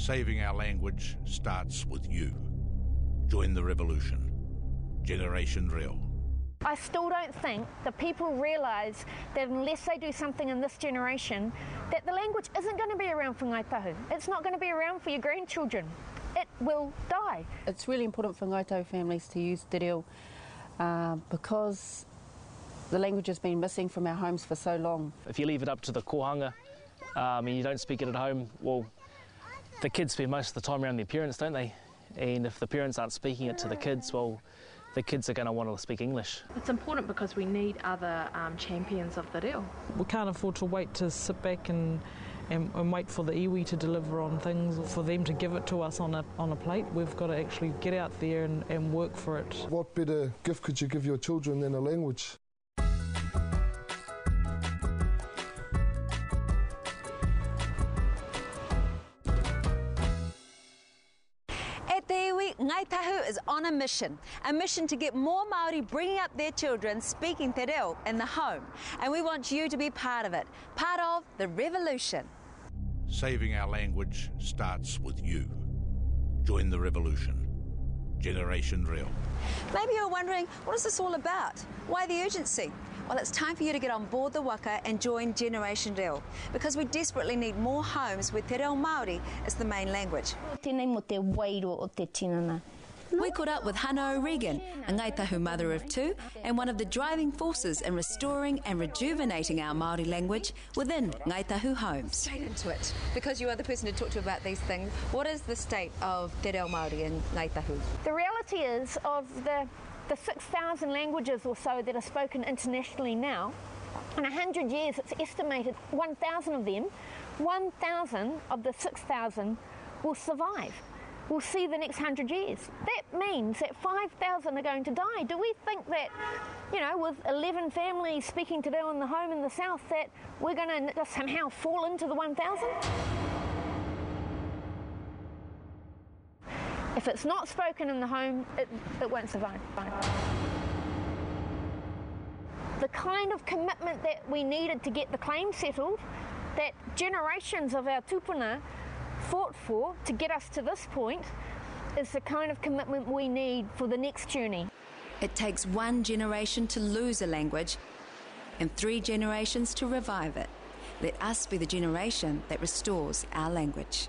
Saving our language starts with you. Join the revolution. GenerationReo. I still don't think that people realise that unless they do something in this generation, that the language isn't going to be around for Ngāi Tahu. It's not going to be around for your grandchildren. It will die. It's really important for Ngāi Tahu families to use te reo because the language has been missing from our homes for so long. If you leave it up to the kohanga and you don't speak it at home, well, the kids spend most of the time around their parents, don't they? And if the parents aren't speaking it to the kids, well, the kids are going to want to speak English. It's important because we need other champions of the reo. We can't afford to wait to sit back and wait for the iwi to deliver on things or for them to give it to us on a plate. We've got to actually get out there and work for it. What better gift could you give your children than a language? Ngāi Tahu is on a mission to get more Māori bringing up their children speaking te reo in the home. And we want you to be part of it, part of the revolution. Saving our language starts with you. Join the revolution. GenerationReo. Maybe you're wondering, what is this all about? Why the urgency? Well, it's time for you to get on board the waka and join GenerationReo, because we desperately need more homes where te reo Māori is the main language. We caught up with Hannah O'Regan, a Ngāi Tahu mother of two and one of the driving forces in restoring and rejuvenating our Māori language within Ngāi Tahu homes. Straight into it, because you are the person to talk to about these things. What is the state of te reo Māori in Ngāi Tahu? The reality is, of the 6,000 languages or so that are spoken internationally now, in 100 years it's estimated 1,000 of them, 1,000 of the 6,000 will survive. We'll see the next 100 years. That means that 5,000 are going to die. Do we think that, with 11 families speaking te reo in the home in the south, that we're going to just somehow fall into the 1,000? If it's not spoken in the home, it won't survive. The kind of commitment that we needed to get the claim settled, that generations of our tupuna fought for to get us to this point, is the kind of commitment we need for the next journey. It takes one generation to lose a language and 3 generations to revive it. Let us be the generation that restores our language.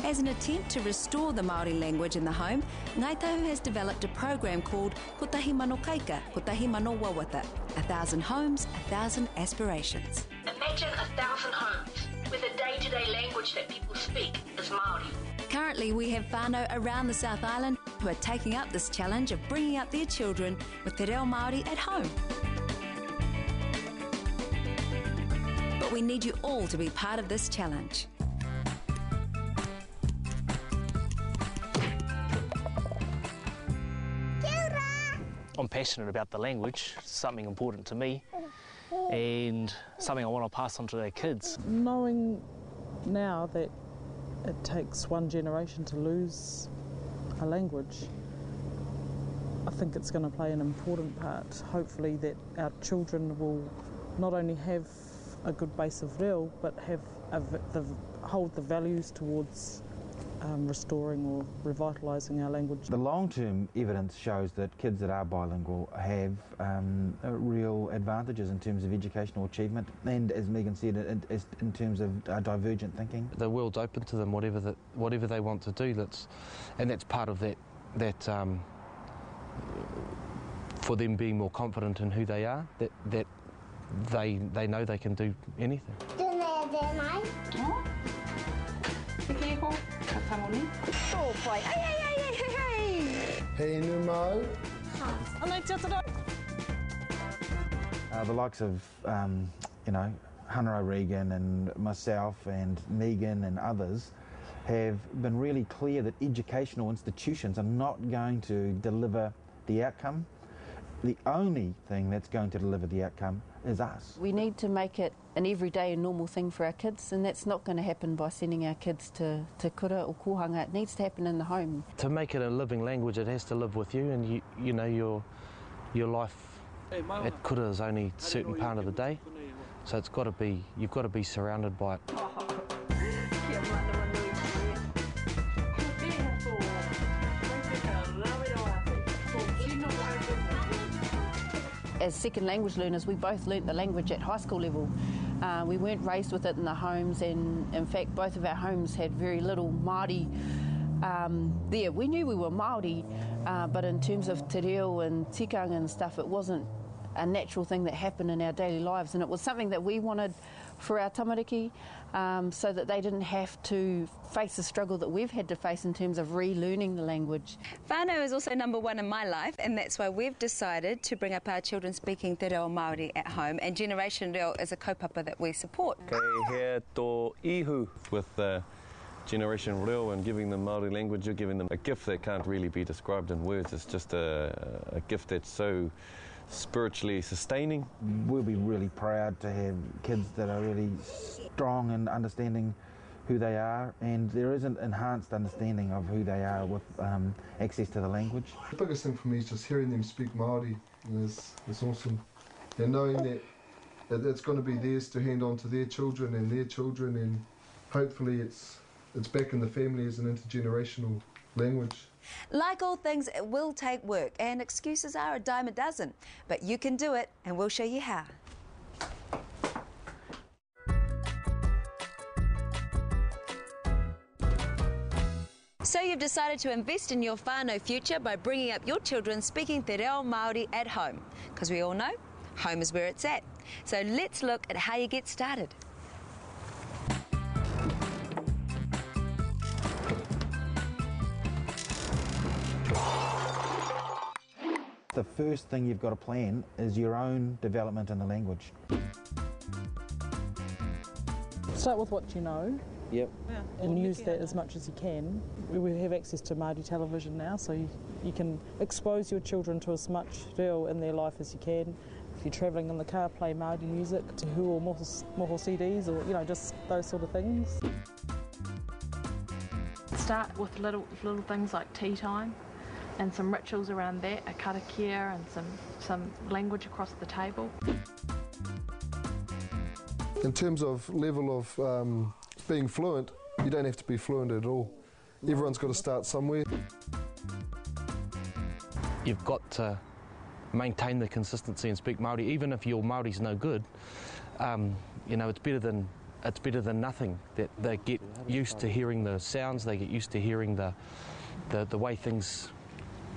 As an attempt to restore the Māori language in the home, Ngāi Tahu has developed a program called Kotahi Mano Kaika, Kotahi Mano Wawata. 1,000 homes, 1,000 aspirations. Imagine 1,000 homes where the day-to-day language that people speak is Māori. Currently, we have whānau around the South Island who are taking up this challenge of bringing up their children with te reo Māori at home. But we need you all to be part of this challenge. I'm passionate about the language, something important to me, and something I want to pass on to our kids. Knowing now that it takes one generation to lose a language, I think it's going to play an important part. Hopefully that our children will not only have a good base of reo, but have hold the values towards restoring or revitalising our language. The long-term evidence shows that kids that are bilingual have real advantages in terms of educational achievement, and as Megan said, in terms of divergent thinking. The world's open to them, whatever they want to do. That's part of that for them being more confident in who they are. That they know they can do anything. The likes of Hannah O'Regan and myself and Megan and others have been really clear that educational institutions are not going to deliver the outcome. The only thing that's going to deliver the outcome is us. We need to make it an everyday and normal thing for our kids, and that's not going to happen by sending our kids to kura or kohanga. It needs to happen in the home. To make it a living language, it has to live with you, and your life at kura is only a certain part of the day, so you've got to be surrounded by it. as second language learners, we both learnt the language at high school level. We weren't raised with it in the homes, and in fact both of our homes had very little Māori there. We knew we were Māori, but in terms of te reo and tikanga and stuff, it wasn't a natural thing that happened in our daily lives, and it was something that we wanted for our tamariki, so that they didn't have to face the struggle that we've had to face in terms of relearning the language. Whānau is also number one in my life, and that's why we've decided to bring up our children speaking te reo Māori at home, and GenerationReo is a kaupapa that we support. Kei hea tō ihu with GenerationReo and giving them Māori language. You're giving them a gift that can't really be described in words. It's just a gift that's so spiritually sustaining. We'll be really proud to have kids that are really strong in understanding who they are, and there is an enhanced understanding of who they are with access to the language. The biggest thing for me is just hearing them speak Māori. It's awesome. And knowing that it's going to be theirs to hand on to their children, and hopefully it's back in the family as an intergenerational language. Like all things, it will take work, and excuses are a dime a dozen. But you can do it, and we'll show you how. So you've decided to invest in your whānau future by bringing up your children speaking te reo Māori at home. Because we all know, home is where it's at. So let's look at how you get started. The first thing you've got to plan is your own development in the language. Start with what you know. Yep. And use that as much as you can. We have access to Māori television now, so you can expose your children to as much reo in their life as you can. If you're travelling in the car, play Māori music, Tahu or moho CDs, or just those sort of things. Start with little things like tea time, and some rituals around that, a karakia and some language across the table. In terms of level of being fluent, you don't have to be fluent at all. Everyone's got to start somewhere. You've got to maintain the consistency and speak Māori, even if your Māori's no good. It's better than nothing. That they get used to hearing the sounds, they get used to hearing the way things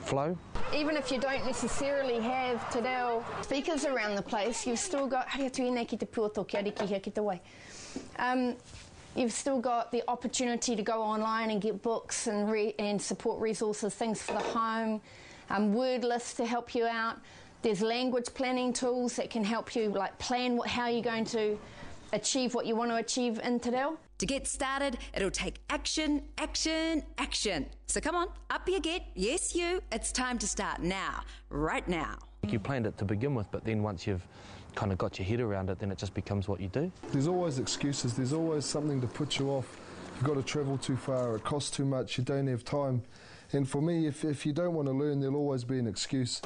flow. Even if you don't necessarily have te reo speakers around the place, you've still got you've still got the opportunity to go online and get books and support resources, things for the home, word lists to help you out. There's language planning tools that can help you plan how you're going to achieve what you want to achieve in te reo. To get started, it'll take action, action, action. So come on, up you get. Yes, you. It's time to start now, right now. You planned it to begin with, but then once you've kind of got your head around it, then it just becomes what you do. There's always excuses. There's always something to put you off. You've got to travel too far. It costs too much. You don't have time. And for me, if you don't want to learn, there'll always be an excuse.